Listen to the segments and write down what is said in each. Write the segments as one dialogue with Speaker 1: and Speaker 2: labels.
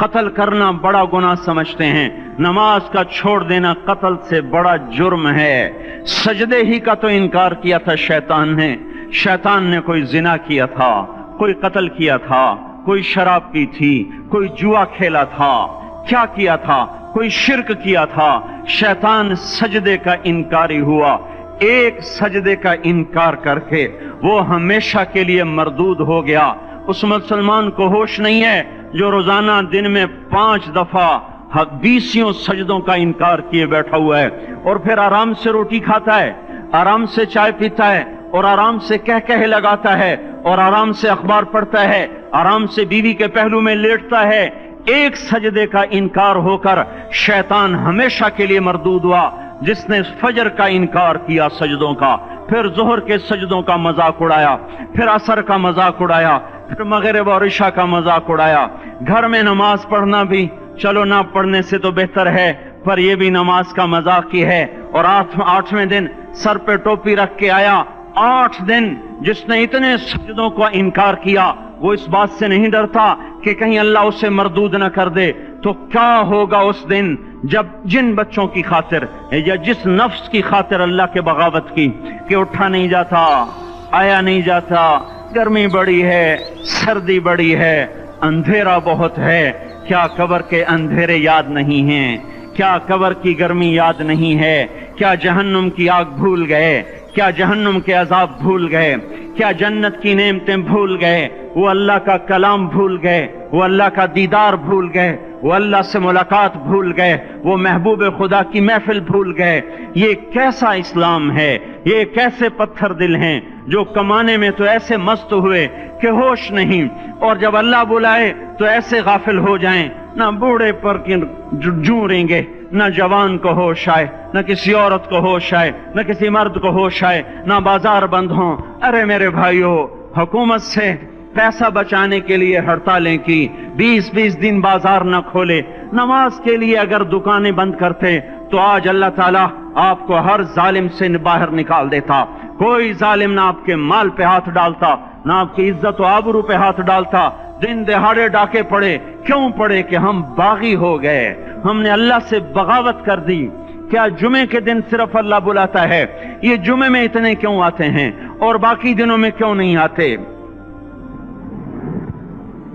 Speaker 1: قتل کرنا بڑا گناہ سمجھتے ہیں، نماز کا چھوڑ دینا قتل سے بڑا جرم ہے۔ سجدے ہی کا تو انکار کیا تھا شیطان نے، شیطان نے کوئی زنا کیا تھا، کوئی قتل کیا تھا، کوئی شراب پی تھی، کوئی جوا کھیلا تھا، کیا کیا تھا، کوئی شرک کیا تھا، شیطان سجدے کا انکاری ہوا۔ ایک سجدے کا انکار کر کے وہ ہمیشہ کے لیے مردود ہو گیا۔ اس مسلمان کو ہوش نہیں ہے جو روزانہ دن میں 5 دفعہ 20 سجدوں کا انکار کیے بیٹھا ہوا ہے، اور پھر آرام سے روٹی کھاتا ہے، آرام سے چائے پیتا ہے، اور آرام سے کہہ لگاتا ہے، اور آرام سے اخبار پڑھتا ہے، آرام سے بیوی کے پہلو میں لیٹتا ہے۔ ایک سجدے کا انکار ہو کر شیطان ہمیشہ کے لیے مردود ہوا۔ جس نے فجر کا انکار کیا سجدوں کا، پھر ظہر کے سجدوں کا مذاق اڑایا، پھر عصر کا مذاق اڑایا، پھر مغرب اور عشاء کا مذاق اڑایا۔ گھر میں نماز پڑھنا بھی چلو نہ پڑھنے سے تو بہتر ہے، پر یہ بھی نماز کا مذاق ہی ہے۔ اور 8ویں دن سر پہ ٹوپی رکھ کے آیا۔ 8 دن جس نے اتنے سجدوں کا انکار کیا، وہ اس بات سے نہیں ڈرتا کہ کہیں اللہ اسے مردود نہ کر دے، تو کیا ہوگا اس دن جب جن بچوں کی خاطر یا جس نفس کی خاطر اللہ کے بغاوت کی کہ اٹھا نہیں جاتا، آیا نہیں جاتا، گرمی بڑی ہے، سردی بڑی ہے، اندھیرا بہت ہے، کیا قبر کے اندھیرے یاد نہیں ہیں؟ کیا قبر کی گرمی یاد نہیں ہے؟ کیا جہنم کی آگ بھول گئے؟ کیا جہنم کے عذاب بھول گئے؟ کیا جنت کی نعمتیں بھول گئے؟ وہ اللہ کا کلام بھول گئے، وہ اللہ کا دیدار بھول گئے، وہ اللہ سے ملاقات بھول گئے، وہ محبوب خدا کی محفل بھول گئے۔ یہ کیسا اسلام ہے؟ یہ کیسے پتھر دل ہیں جو کمانے میں تو ایسے مست ہوئے کہ ہوش نہیں، اور جب اللہ بلائے تو ایسے غافل ہو جائیں، نہ بوڑھے پر جوں گے، نہ جوان کو ہوش آئے، نہ کسی عورت کو ہوش آئے، نہ کسی مرد کو ہوش آئے، نہ بازار بند ہوں۔ ارے میرے بھائیو، حکومت سے پیسہ بچانے کے لیے ہڑتالیں کی، 20 دن بازار نہ کھولے، نماز کے لیے اگر دکانیں بند کرتے تو آج اللہ تعالیٰ آپ کو ہر ظالم سے باہر نکال دیتا۔ کوئی ظالم نہ آپ کے مال پہ ہاتھ ڈالتا، نہ آپ کی عزت و آبرو پہ ہاتھ ڈالتا۔ دن دہاڑے ڈاکے پڑے، کیوں پڑے؟ کہ ہم باغی ہو گئے، ہم نے اللہ سے بغاوت کر دی۔ کیا جمعے کے دن صرف اللہ بلاتا ہے؟ یہ جمعے میں اتنے کیوں آتے ہیں اور باقی دنوں میں کیوں نہیں آتے؟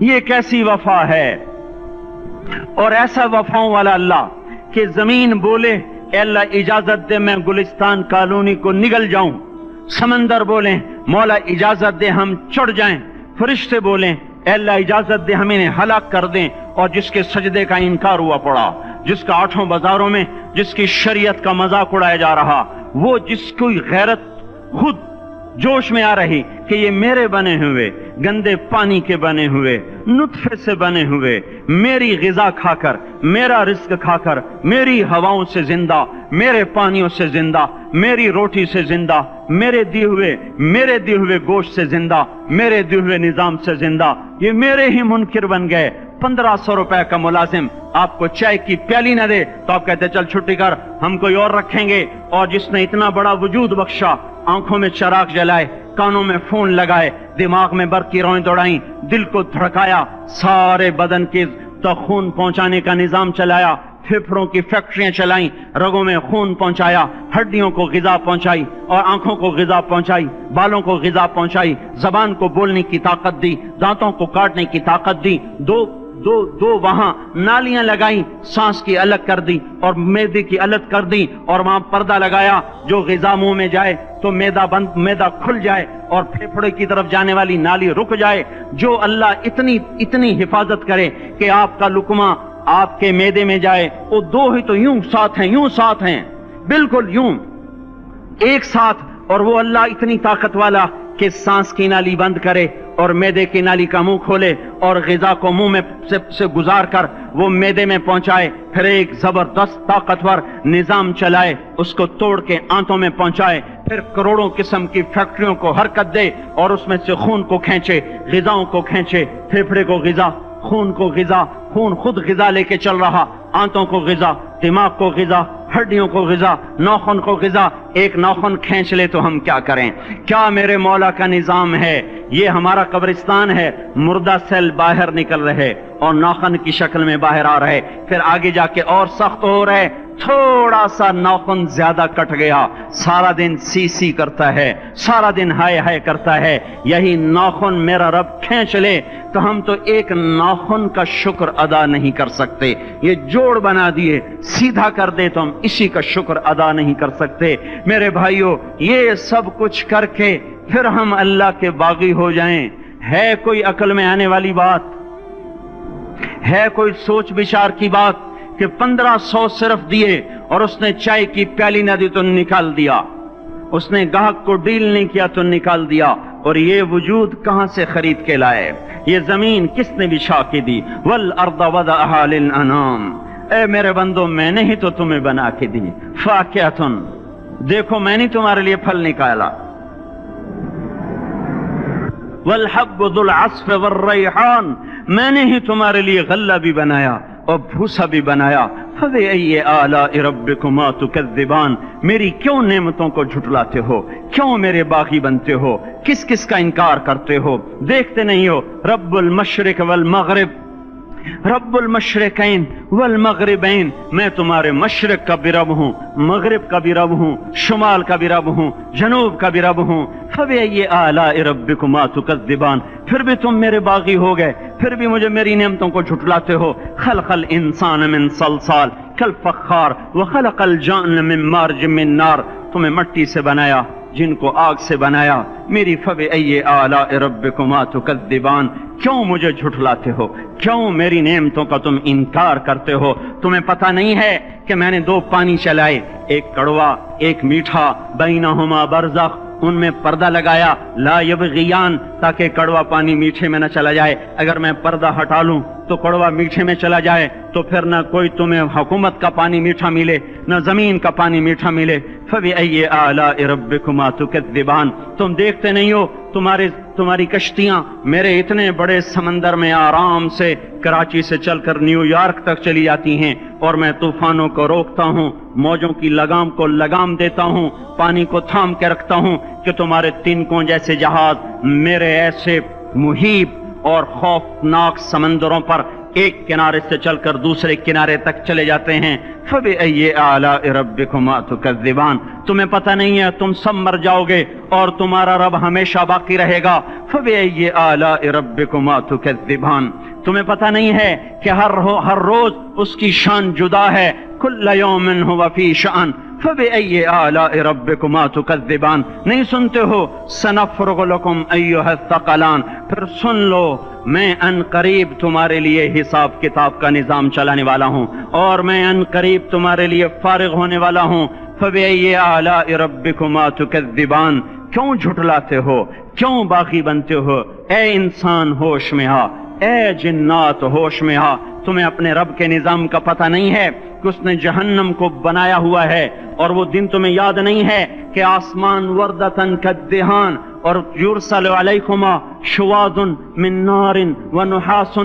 Speaker 1: یہ کیسی وفا ہے؟ اور ایسا وفاؤں والا اللہ کہ زمین بولے اے اللہ اجازت دے میں گلستان کالونی کو نگل جاؤں، سمندر بولیں مولا اجازت دے ہم چڑھ جائیں، فرشتے بولیں اے اللہ اجازت دے ہم انہیں ہلاک کر دیں، اور جس کے سجدے کا انکار ہوا پڑا، جس کا 8 بازاروں میں جس کی شریعت کا مذاق اڑایا جا رہا، وہ جس کی غیرت خود جوش میں آ رہی کہ یہ میرے بنے ہوئے گندے پانی کے بنے ہوئے نطفے سے بنے ہوئے میری غذا کھا کر، میرا رزق کھا کر، میری ہواؤں سے زندہ، میرے پانیوں سے زندہ، میری روٹی سے زندہ، میرے دیے ہوئے گوشت سے زندہ، میرے دیے ہوئے نظام سے زندہ، یہ میرے ہی منکر بن گئے۔ 1500 روپے کا ملازم آپ کو چائے کی پیالی نہ دے تو آپ کہتے چل چھٹی کر، ہم کوئی اور رکھیں گے۔ اور جس نے اتنا بڑا وجود بخشا، آنکھوں میں چراغ جلائے، کانوں میں فون لگائے، دماغ میں برقی روئیں دوڑائیں، دل کو دھڑکایا، سارے بدن کے تک خون پہنچانے کا نظام چلایا، پھیپھڑوں کی فیکٹریاں چلائیں، رگوں میں خون پہنچایا، ہڈیوں کو غذا پہنچائی، اور آنکھوں کو غذا پہنچائی، بالوں کو غذا پہنچائی، زبان کو بولنے کی طاقت دی، دانتوں کو کاٹنے کی طاقت دی، دو وہاں نالیاں لگائیں، سانس کی الگ کر دی اور معدے کی الگ کر دی، اور وہاں پردہ لگایا، جو غذا منہ میں جائے تو معدہ کھل جائے اور پھیپھڑے کی طرف جانے والی نالی رک جائے۔ جو اللہ اتنی حفاظت کرے کہ آپ کا لقمہ آپ کے معدے میں جائے، وہ 2 ہی تو یوں ساتھ ہیں، بالکل یوں ایک ساتھ، اور وہ اللہ اتنی طاقت والا کہ سانس کی نالی بند کرے اور معدے کی نالی کا منہ کھولے اور غذا کو منہ میں سے گزار کر وہ معدے میں پہنچائے، پھر ایک زبردست طاقتور نظام چلائے، اس کو توڑ کے آنتوں میں پہنچائے، پھر کروڑوں قسم کی فیکٹریوں کو حرکت دے اور اس میں سے خون کو کھینچے، غذاؤں کو کھینچے، پھیپھڑے کو غذا، خون کو غذا، خون خود غذا لے کے چل رہا، آنتوں کو غذا، دماغ کو غذا، ہڈیوں کو غذا، ناخن کو غذا، ایک ناخن کھینچ لے تو ہم کیا کریں؟ کیا میرے مولا کا نظام ہے؟ یہ ہمارا قبرستان ہے، مردہ سیل باہر نکل رہے، اور ناخن کی شکل میں باہر آ رہے، پھر آگے جا کے اور سخت ہو رہے، تھوڑا سا ناخن زیادہ کٹ گیا، سارا دن سی سی کرتا ہے، سارا دن ہائے ہائے کرتا ہے، یہی ناخن میرا رب کھینچ لے تو ہم تو ایک ناخن کا شکر ادا نہیں کر سکتے، یہ جوڑ بنا دیے سیدھا کر دے تو ہم اسی کا شکر ادا نہیں کر سکتے۔ میرے بھائیو، یہ سب کچھ کر کے پھر ہم اللہ کے باغی ہو جائیں، ہے کوئی عقل میں آنے والی بات؟ ہے کوئی سوچ بچار کی بات کہ 1500 صرف دیے اور اس نے چائے کی پیالی نہ دی تو نکال دیا، اس نے گاہک کو ڈیل نہیں کیا تو نکال دیا، اور یہ وجود کہاں سے خرید کے لائے؟ یہ زمین کس نے بچھا کے دی؟ والارض وضعها للانام، اے میرے بندو میں نے ہی تو تمہیں بنا کے دی، فاکہۃ، دیکھو میں نے تمہارے لیے پھل نکالا، والحب ذو العصف والریحان، میں نے ہی تمہارے لیے غلہ بھی بنایا اور بھوسا بھی بنایا، فبأي آلاء ربكما تكذبان، میری کیوں نعمتوں کو جھٹلاتے ہو؟ کیوں میرے باغی بنتے ہو؟ کس کس کا انکار کرتے ہو؟ دیکھتے نہیں ہو رب المشرق والمغرب، رب المشرقین والمغربین، میں تمہارے مشرق کا بھی رب ہوں، مغرب کا بھی رب ہوں، شمال کا بھی رب ہوں، جنوب کا بھی رب ہوں، فبأي آلاء ربكما تكذبان، پھر بھی تم میرے باغی ہو گئے، پھر بھی مجھے میری نعمتوں کو جھٹلاتے ہو۔ خلق الانسان من صلصال کالفخار وخلق الجان من مارج من نار، تمہیں مٹی سے بنایا، جن کو آگ سے بنایا، میری فبأي آلاء ربكما تكذبان، کیوں مجھے جھٹلاتے ہو؟ کیوں میری نعمتوں کا تم انکار کرتے ہو؟ تمہیں پتہ نہیں ہے کہ میں نے دو پانی چلائے، ایک کڑوا ایک میٹھا، بینہما برزخ، ان میں پردہ لگایا، لا یبغیان، تاکہ کڑوا پانی میٹھے میں نہ چلا جائے، اگر میں پردہ ہٹا لوں تو کڑوا میٹھے میں چلا جائے تو پھر نہ کوئی تمہیں حکومت کا پانی میٹھا ملے نہ زمین کا پانی میٹھا ملے۔ فبأي آلاء ربكما تكذبان، تم دیکھتے نہیں ہو تمہاری کشتیاں میرے اتنے بڑے سمندر میں آرام سے کراچی سے چل کر نیو یارک تک چلی جاتی ہیں، اور میں طوفانوں کو روکتا ہوں، موجوں کی لگام کو لگام دیتا ہوں، پانی کو تھام کے رکھتا ہوں کہ تمہارے تنکوں جیسے جہاز میرے ایسے محیط اور خوفناک سمندروں پر ایک کنارے سے چل کر دوسرے کنارے تک چلے جاتے ہیں۔ فبأي آلاء ربكما تكذبان، تمہیں پتہ نہیں ہے تم سب مر جاؤ گے اور تمہارا رب ہمیشہ باقی رہے گا۔ فبأي آلاء ربكما تكذبان، تمہیں پتہ نہیں ہے کہ ہر روز اس کی شان جدا ہے، كل يوم هو في شأن، فبأي آلاء ربكما تكذبان، نہیں سنتے ہو سنفرغ لكم أيها الثقلان، پھر سن لو میں ان قریب تمہارے لیے حساب کتاب کا نظام چلانے والا ہوں، اور میں ان قریب تمہارے لیے فارغ ہونے والا ہوں۔ فبأي آلاء ربكما تكذبان، کیوں جھٹلاتے ہو؟ کیوں باغی بنتے ہو؟ اے انسان ہوش میں آ، اے جنات ہوش میں آ، تمہیں اپنے رب کے نظام کا پتہ نہیں ہے کہ اس نے جہنم کو بنایا ہوا ہے، اور وہ دن تمہیں یاد نہیں ہے کہ آسمان وردتن کالدہان، اور یرسل علیکما شواظ من نار ونحاس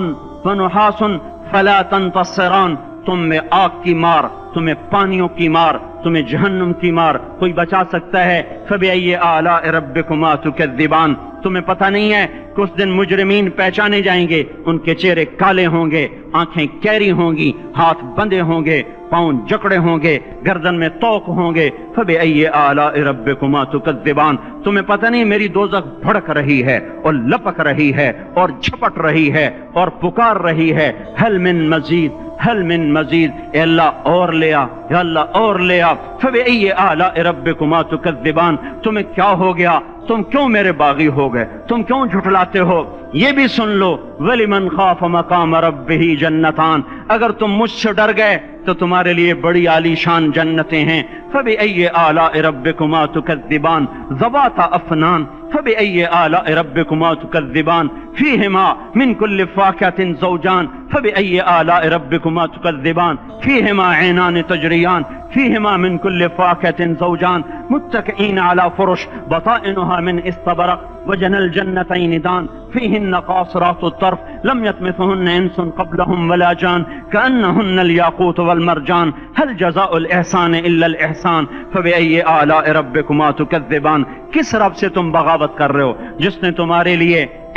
Speaker 1: فلا تنتصران، تم میں آگ کی مار، تمہیں پانیوں کی مار، تمہیں جہنم کی مار کوئی بچا سکتا ہے؟ فبأي آلاء ربكما تكذبان، تمہیں پتہ نہیں ہے کہ اس دن مجرمین پہچانے جائیں گے، ان کے چہرے کالے ہوں گے، آنکھیں کیری ہوں گی، ہاتھ بندے ہوں گے، پاؤں جکڑے ہوں گے، گردن میں توق ہوں گے۔ فبأي آلاء ربكما تكذبان، تمہیں پتہ نہیں میری دوزخ بھڑک رہی ہے اور لپک رہی ہے اور جھپٹ رہی ہے اور پکار رہی ہے، هل من مزید، هل من مزید، اے اللہ اور لے آ، یا اللہ اور لے آ۔ فبأي آلاء ربكما تكذبان، تمہیں کیا ہو گیا؟ تم کیوں میرے باغی ہو گئے؟ تم کیوں جھٹلاتے ہو؟ یہ بھی سن لو وَلِمَنْ خَافَ مَقَامَ رَبِّهِ جَنَّتَان، اگر تم مجھ سے ڈر گئے تو تمہارے لیے بڑی عالی شان جنتیں ہیں۔ فبأي آلاء ربكما تكذبان ذواتا افنان، فبأي آلاء ربكما تكذبان فيهما من كل فاكهة زوجان، فبأي آلاء ربكما تكذبان فيهما عينان تجريان، فيهما من كل فاكهة زوجان متكئين على فرش بطائنها من استبرق وجنى الجنتين دان، فيهن قاصرات الطرف لم يطمثهن انس قبلهم ولا جان، كأنهن الياقوت والمرجان، هل جزاء الإحسان إلا الإحسان، فبأي آلاء ربكما تكذبان۔ کس رب سے تم بغاوت کر رہے ہو جس نے تمہارے لیے